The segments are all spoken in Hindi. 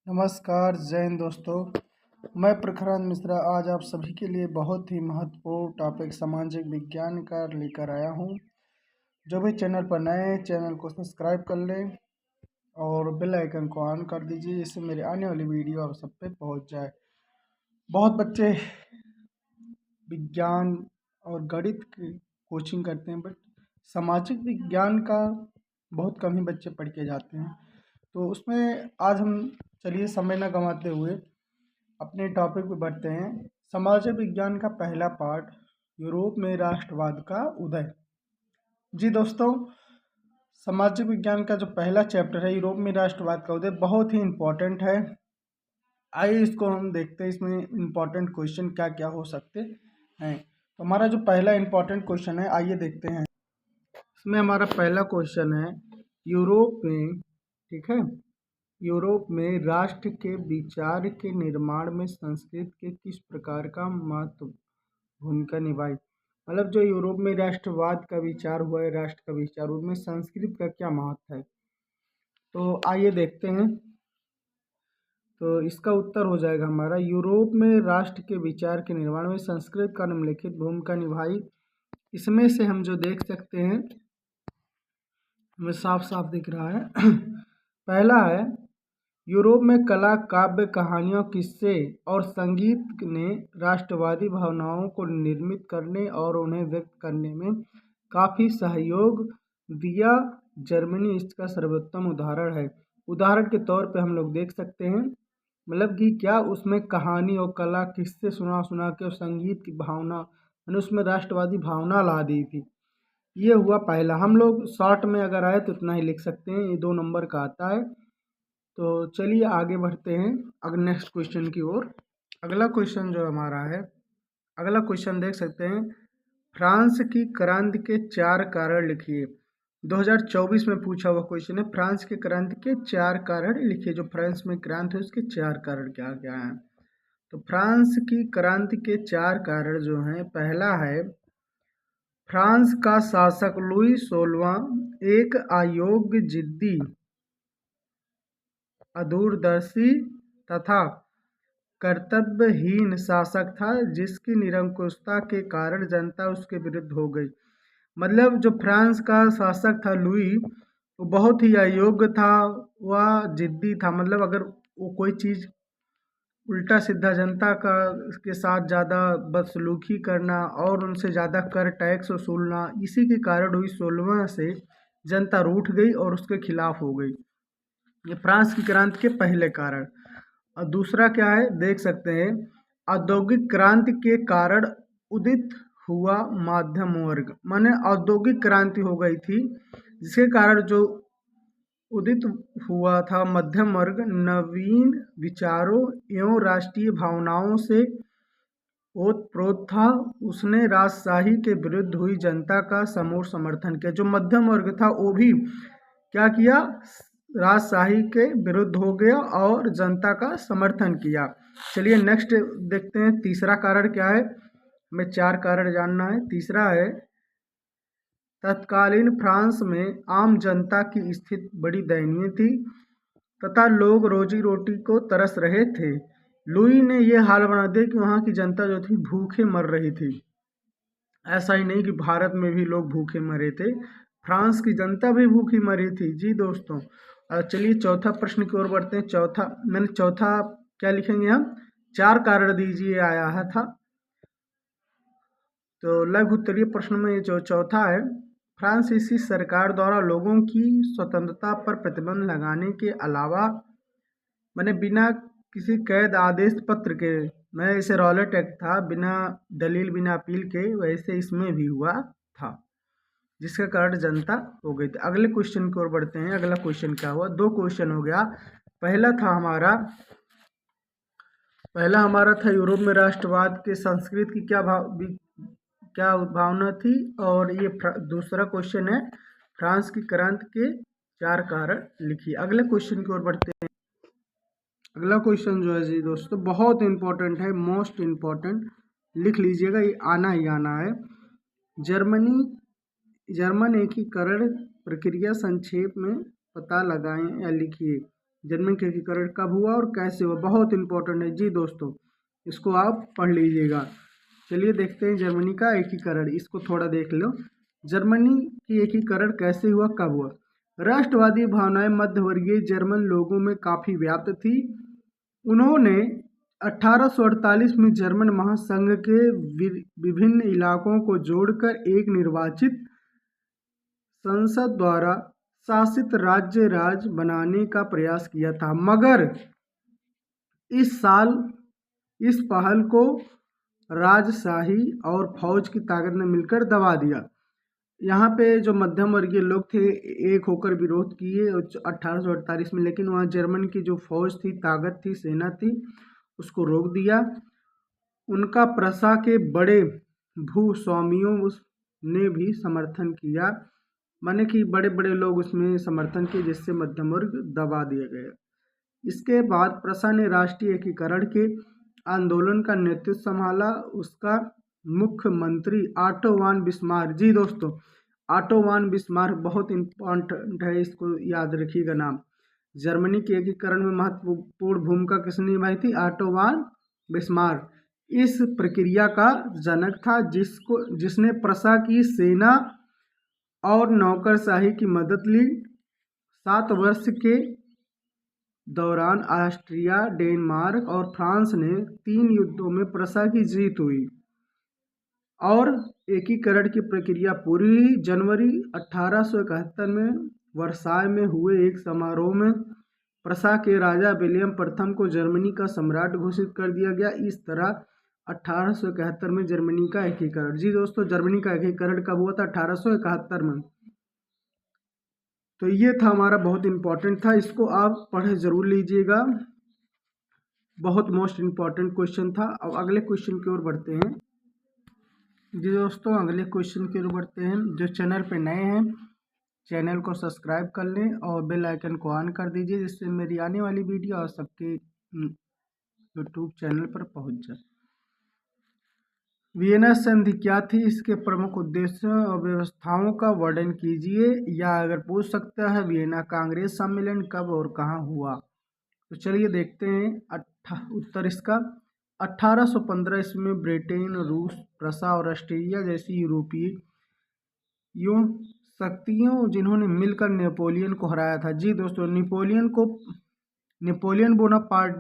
नमस्कार, जय हिंद दोस्तों। मैं प्रखरांत मिश्रा आज आप सभी के लिए बहुत ही महत्वपूर्ण टॉपिक सामाजिक विज्ञान का लेकर आया हूं। जो भी चैनल पर नए हैं, चैनल को सब्सक्राइब कर लें और बेल आइकन को ऑन कर दीजिए, जिससे मेरे आने वाली वीडियो आप सब पे पहुंच जाए। बहुत बच्चे विज्ञान और गणित की कोचिंग करते हैं, बट सामाजिक विज्ञान का बहुत कम ही बच्चे पढ़ के जाते हैं। तो उसमें आज हम चलिए समय न गंवाते हुए अपने टॉपिक पे बढ़ते हैं। सामाजिक विज्ञान का पहला पार्ट, यूरोप में राष्ट्रवाद का उदय। जी दोस्तों, सामाजिक विज्ञान का जो पहला चैप्टर है, यूरोप में राष्ट्रवाद का उदय, बहुत ही इम्पोर्टेंट है। आइए इसको हम देखते हैं, इसमें इम्पोर्टेंट क्वेश्चन क्या क्या हो सकते हैं। तो हमारा जो पहला इम्पोर्टेंट क्वेश्चन है, आइए देखते हैं। इसमें हमारा पहला क्वेश्चन है, यूरोप में, ठीक है, यूरोप में राष्ट्र के विचार के निर्माण में संस्कृत के किस प्रकार का महत्व भूमिका निभाई। मतलब जो यूरोप में राष्ट्रवाद का विचार हुआ है, राष्ट्र का विचार, उसमें संस्कृत का क्या महत्व है। तो आइए देखते हैं। तो इसका उत्तर हो जाएगा हमारा, यूरोप में राष्ट्र के विचार के निर्माण में संस्कृत का निम्नलिखित भूमिका निभाई। इसमें से हम जो देख सकते हैं, हमें साफ साफ दिख रहा है। पहला है, यूरोप में कला, काव्य, कहानियों, किस्से और संगीत ने राष्ट्रवादी भावनाओं को निर्मित करने और उन्हें व्यक्त करने में काफ़ी सहयोग दिया। जर्मनी इसका सर्वोत्तम उदाहरण है। उदाहरण के तौर पे हम लोग देख सकते हैं, मतलब कि क्या उसमें कहानी और कला, किस्से सुना सुना के और संगीत की भावना, मैंने उसमें राष्ट्रवादी भावना ला दी थी। ये हुआ पहला। हम लोग शॉर्ट में अगर आए तो इतना ही लिख सकते हैं, ये 2 नंबर का आता है। तो चलिए आगे बढ़ते हैं अगर नेक्स्ट क्वेश्चन की ओर। अगला क्वेश्चन जो हमारा है, अगला क्वेश्चन देख सकते हैं, फ्रांस की क्रांति के 4 कारण लिखिए। 2024 में पूछा हुआ क्वेश्चन है, फ्रांस की क्रांति के 4 कारण लिखिए। जो फ्रांस में क्रांति है उसके 4 कारण क्या क्या हैं। तो फ्रांस की क्रांति के 4 कारण जो हैं, पहला है, फ्रांस का शासक लुई 16वां एक अयोग्य, जिद्दी, अदूरदर्शी तथा कर्तव्यहीन शासक था, जिसकी निरंकुशता के कारण जनता उसके विरुद्ध हो गई। मतलब जो फ्रांस का शासक था लुई, वो बहुत ही अयोग्य था, वह जिद्दी था। मतलब अगर वो कोई चीज़ उल्टा सीधा जनता का के साथ ज़्यादा बदसलूकी करना और उनसे ज़्यादा कर टैक्स वसूलना, इसी के कारण हुई 16वां से जनता रूठ गई और उसके खिलाफ हो गई। ये फ्रांस की क्रांति के पहले कारण। और दूसरा क्या है, देख सकते हैं, औद्योगिक क्रांति के कारण उदित हुआ मध्यम वर्ग। माने औद्योगिक क्रांति हो गई थी, जिसके कारण जो उदित हुआ था मध्यम वर्ग, नवीन विचारों एवं राष्ट्रीय भावनाओं से ओतप्रोत था। उसने राजशाही के विरुद्ध हुई जनता का समूह समर्थन किया। जो मध्यम वर्ग था वो भी क्या किया, राजशाही के विरुद्ध हो गया और जनता का समर्थन किया। चलिए नेक्स्ट देखते हैं, तीसरा कारण क्या है। हमें 4 कारण जानना है। तीसरा है, तत्कालीन फ्रांस में आम जनता की स्थिति बड़ी दयनीय थी तथा लोग रोजी रोटी को तरस रहे थे। लुई ने यह हाल बना दिया कि वहाँ की जनता जो थी भूखे मर रही थी। ऐसा ही नहीं कि भारत में भी लोग भूखे मरे थे, फ्रांस की जनता भी भूखी मरी थी। जी दोस्तों, चलिए चौथा प्रश्न की ओर बढ़ते हैं। चौथा क्या लिखेंगे हम, 4 कारण दीजिए आया है था। तो लघु उत्तरीय प्रश्न में जो चौथा है, फ्रांसीसी सरकार द्वारा लोगों की स्वतंत्रता पर प्रतिबंध लगाने के अलावा, मैंने बिना किसी कैद आदेश पत्र के, मैं इसे रॉलेट एक्ट था, बिना दलील बिना अपील के, वैसे इसमें भी हुआ था, जिसके कारण जनता हो गई थी। अगले क्वेश्चन की ओर बढ़ते हैं। अगला क्वेश्चन क्या हुआ, 2 क्वेश्चन हो गया। पहला हमारा था यूरोप में राष्ट्रवाद के संस्कृत की क्या भावना थी, और ये दूसरा क्वेश्चन है, फ्रांस की क्रांति के 4 कारण लिखिए। अगले क्वेश्चन की ओर बढ़ते हैं। अगला क्वेश्चन जो है जी दोस्तों, बहुत इंपॉर्टेंट है, मोस्ट इम्पॉर्टेंट, लिख लीजिएगा, ये आना ही आना है। जर्मन एकीकरण प्रक्रिया संक्षेप में पता लगाएं या लिखिए। जर्मनी का एकीकरण कब हुआ और कैसे हुआ, बहुत इंपॉर्टेंट है जी दोस्तों, इसको आप पढ़ लीजिएगा। चलिए देखते हैं जर्मनी का एकीकरण, इसको थोड़ा देख लो। जर्मनी की एकीकरण कैसे हुआ, कब हुआ। राष्ट्रवादी भावनाएं मध्यवर्गीय जर्मन लोगों में काफ़ी व्याप्त थी। उन्होंने 1848 में जर्मन महासंघ के विभिन्न इलाकों को जोड़कर एक निर्वाचित संसद द्वारा शासित राज्य बनाने का प्रयास किया था, मगर इस साल इस पहल को राजशाही और फौज की ताकत ने मिलकर दबा दिया। यहाँ पे जो मध्यम वर्गीय लोग थे एक होकर विरोध किए 1848 में, लेकिन वहाँ जर्मन की जो फौज थी, ताकत थी, सेना थी, उसको रोक दिया। उनका प्रशा के बड़े भूस्वामियों ने भी समर्थन किया, माने कि बड़े बड़े लोग उसमें समर्थन किए, जिससे मध्यम वर्ग दबा दिया गया। इसके बाद प्रशा ने राष्ट्रीय एकीकरण के आंदोलन का नेतृत्व संभाला। उसका मुख्यमंत्री ऑटो वान बिस्मार्क, जी दोस्तों ऑटो वान बिस्मार्क बहुत इम्पोर्टेंट है, इसको याद रखिएगा नाम। जर्मनी के एकीकरण में महत्वपूर्ण भूमिका किसने निभाई थी, ऑटो वान बिस्मार्क इस प्रक्रिया का जनक था, जिसने प्रशा की सेना और नौकरशाही की मदद ली। 7 वर्ष के दौरान ऑस्ट्रिया, डेनमार्क और फ्रांस ने 3 युद्धों में प्रशा की जीत हुई और एकीकरण की प्रक्रिया पूरी हुई। जनवरी 1871 में वर्साय में हुए एक समारोह में प्रशा के राजा विलियम प्रथम को जर्मनी का सम्राट घोषित कर दिया गया। इस तरह 1871 में जर्मनी का एकीकरण, जी दोस्तों जर्मनी का एकीकरण कब हुआ था, 1871 में। तो ये था हमारा, बहुत इंपॉर्टेंट था, इसको आप पढ़े जरूर लीजिएगा, बहुत मोस्ट इंपॉर्टेंट क्वेश्चन था। अब अगले क्वेश्चन की ओर बढ़ते हैं जी दोस्तों, अगले क्वेश्चन की ओर बढ़ते हैं। जो चैनल पे नए हैं चैनल को सब्सक्राइब कर लें और बेल आइकन को ऑन कर दीजिए, जिससे मेरी आने वाली वीडियो और सबके यूट्यूब चैनल पर पहुंच जाए। वियना संधि क्या थी, इसके प्रमुख उद्देश्यों और व्यवस्थाओं का वर्णन कीजिए, या अगर पूछ सकता है वियना कांग्रेस सम्मेलन कब और कहाँ हुआ। तो चलिए देखते हैं उत्तर इसका। 1815 ईस्वी में ब्रिटेन, रूस, प्रशा और ऑस्ट्रिया जैसी यूरोपीय शक्तियों जिन्होंने मिलकर नेपोलियन को हराया था। जी दोस्तों नेपोलियन बोनापार्ट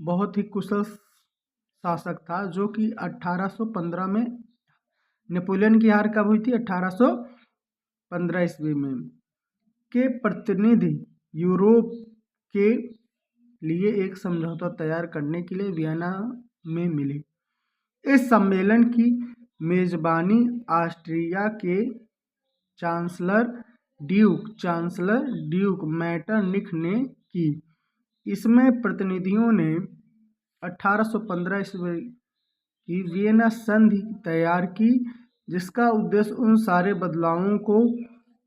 बहुत ही कुशल शासक था, जो कि 1815 में नेपोलियन की हार कब हुई थी, 1815 ईस्वी में। के प्रतिनिधि यूरोप के लिए एक समझौता तैयार करने के लिए वियना में मिले। इस सम्मेलन की मेजबानी ऑस्ट्रिया के चांसलर ड्यूक मैटरनिख ने की। इसमें प्रतिनिधियों ने 1815 ईस्वी की वियना संधि तैयार की, जिसका उद्देश्य उन सारे बदलावों को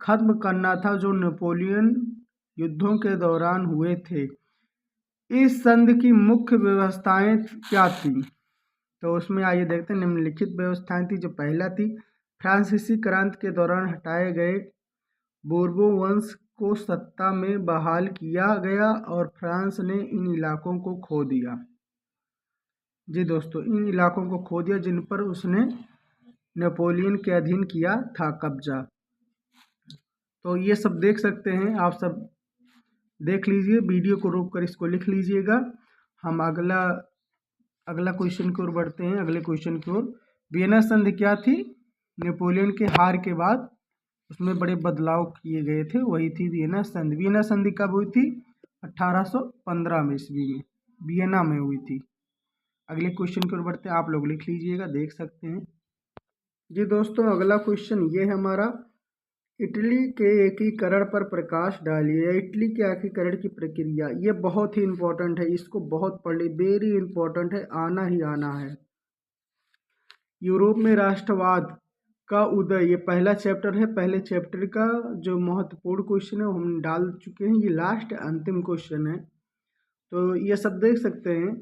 खत्म करना था जो नेपोलियन युद्धों के दौरान हुए थे। इस संधि की मुख्य व्यवस्थाएं क्या थी, तो उसमें आइए देखते हैं। निम्नलिखित व्यवस्थाएं थी। जो पहला थी, फ्रांसीसी क्रांति के दौरान हटाए गए बोर्बो वंश को सत्ता में बहाल किया गया और फ्रांस ने इन इलाकों को खो दिया। जी दोस्तों इन इलाकों को खो दिया जिन पर उसने नेपोलियन के अधीन किया था कब्जा। तो ये सब देख सकते हैं, आप सब देख लीजिए, वीडियो को रोक कर इसको लिख लीजिएगा। हम अगला क्वेश्चन की ओर बढ़ते हैं। अगले क्वेश्चन की ओर, वियना संधि क्या थी, नेपोलियन के हार के बाद उसमें बड़े बदलाव किए गए थे, वही थी वियना संधि। वियना संधि कब हुई थी, 1815 में ईस्वी में वियना में हुई थी। अगले क्वेश्चन की ओर बढ़ते हैं, आप लोग लिख लीजिएगा, देख सकते हैं। जी दोस्तों अगला क्वेश्चन ये है हमारा, इटली के एकीकरण पर प्रकाश डालिए। इटली के एकीकरण की प्रक्रिया, ये बहुत ही इंपॉर्टेंट है, इसको बहुत पढ़ ली, वेरी इंपॉर्टेंट है, आना ही आना है। यूरोप में राष्ट्रवाद का उदय, ये पहला चैप्टर है। पहले चैप्टर का जो महत्वपूर्ण क्वेश्चन है वो हम डाल चुके हैं, ये लास्ट अंतिम क्वेश्चन है। तो ये सब देख सकते हैं।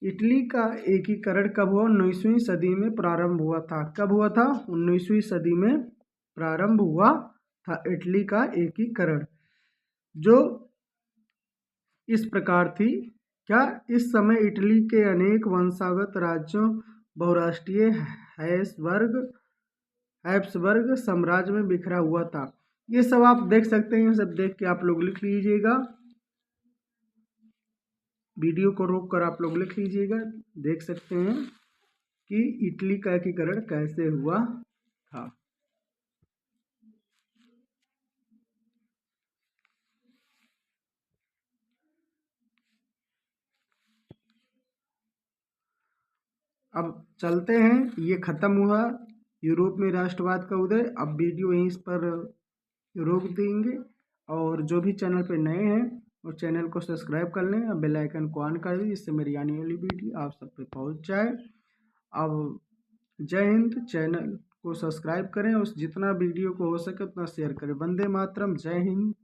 इटली का एकीकरण कब हुआ, 19वीं सदी में प्रारंभ हुआ था। कब हुआ था, 19वीं सदी में प्रारंभ हुआ था इटली का एकीकरण। जो इस प्रकार थी। क्या इस समय इटली के अनेक वंशागत राज्यों बहुराष्ट्रीय हैब्सबर्ग साम्राज्य में बिखरा हुआ था। ये सब आप देख सकते हैं, सब देख के आप लोग लिख लीजिएगा। वीडियो को रोक कर आप लोग लिख लीजिएगा। देख सकते हैं कि इटली का एकीकरण कैसे हुआ था। अब चलते हैं, ये खत्म हुआ यूरोप में राष्ट्रवाद का उदय। अब वीडियो यहीं पर रोक देंगे, और जो भी चैनल पे नए हैं वो चैनल को सब्सक्राइब कर लें और बेल आइकन को ऑन कर दें, जिससे मेरी आने वाली वीडियो आप सब पे पहुंच जाए। अब जय हिंद। चैनल को सब्सक्राइब करें और जितना वीडियो को हो सके उतना शेयर करें। वंदे मातरम। जय हिंद।